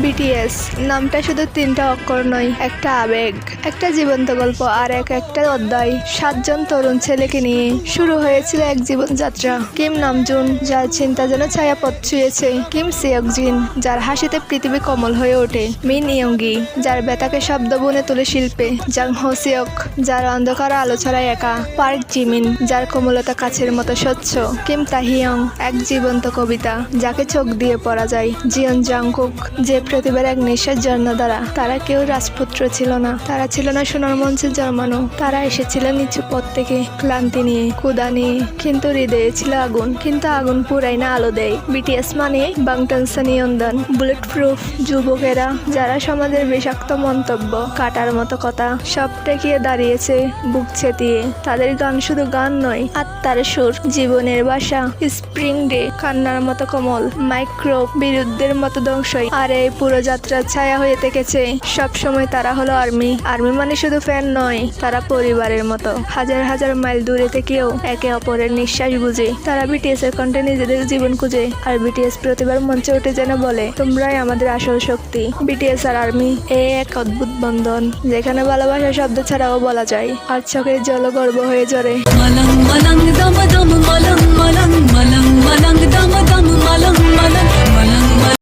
BTS নামটা শুধু 3টা অক্ষর নয়, একটা আবেগ, একটা জীবন্ত গল্প আর একটা অধ্যায়। 7জন তরুণ ছেলেকে নিয়ে শুরু হয়েছিল এক জীবনযাত্রা। কিম নামজুন, যার চিন্তা যেন ছায়াপথ ছুঁয়েছে। কিম সিয়কজিন, যার হাসিতে পৃথিবী কমল হয়ে ওঠে। মিন ইয়ংগি, যার ব্যথাকে শব্দ বুনে তোলে শিল্পে। জাং হোসিয়ক, যার অন্ধকার আলো ছড়ায় একা। পার্ক জিমিন, যার কোমলতা কাছের মতো স্বচ্ছ। কিম তাহিয়ং, এক জীবন্ত কবিতা যাকে চোখ দিয়ে পড়া যায়। জিয়ন জাংকুক, যে প্রতিবার এক নিঃশ্বাস জন্মধারা। তারা কেউ রাজপুত্র ছিল না, তারা ছিল না সোনার মঞ্চে জন্মানো। তারা এসেছিল নিচু পথ থেকে, ক্লান্তি নিয়ে, ক্ষুধা নিয়ে, কিন্তু হৃদয়ে ছিল আগুন। কিন্তু আগুন পুরাই না আলো দেয়। বিটিএস মানে বাংটানসানিয়ন্দন, বুলেট প্রুফ যুবকেরা যারা সমাজের বিষাক্ত মন্তব্য, কাটার মতো কথা সব টেকিয়ে দাঁড়িয়েছে বুক ছেতিয়ে। তাদের গান শুধু গান নয়, আত্মার সুর, জীবনের ভাষা। স্প্রিং ডে, কান্নার মতো কোমল, মাইক্রো বিরুদ্ধের মতো ধ্বংসই। আর এই পুরো যাত্রার ছায়া হয়ে থেকেছে সবসময় তারা হলো আর্মি। আর্মি মানে শুধু ফ্যান নয়, তারা পরিবারের মতো। হাজার হাজার মাইল দূরে থেকেও একে অপরের নিঃশ্বাস বুঝে। তারা বিটিএস এর কণ্ঠে নিজেদের জীবন খুঁজে। আর বিটিএস প্রতিবার মঞ্চে উঠে যেন বলে, তোমরাই আমাদের আসল শক্তি। বিটিএস আর আর্মি এক অদ্ভুত বন্ধন, যেখানে ভালোবাসা শব্দ ছাড়াও বলা যায়। আর চোখের জল গর্ব হয়ে ঝরে। মলং মলং দম দম মলং মলং মলং মলং দম দম মলং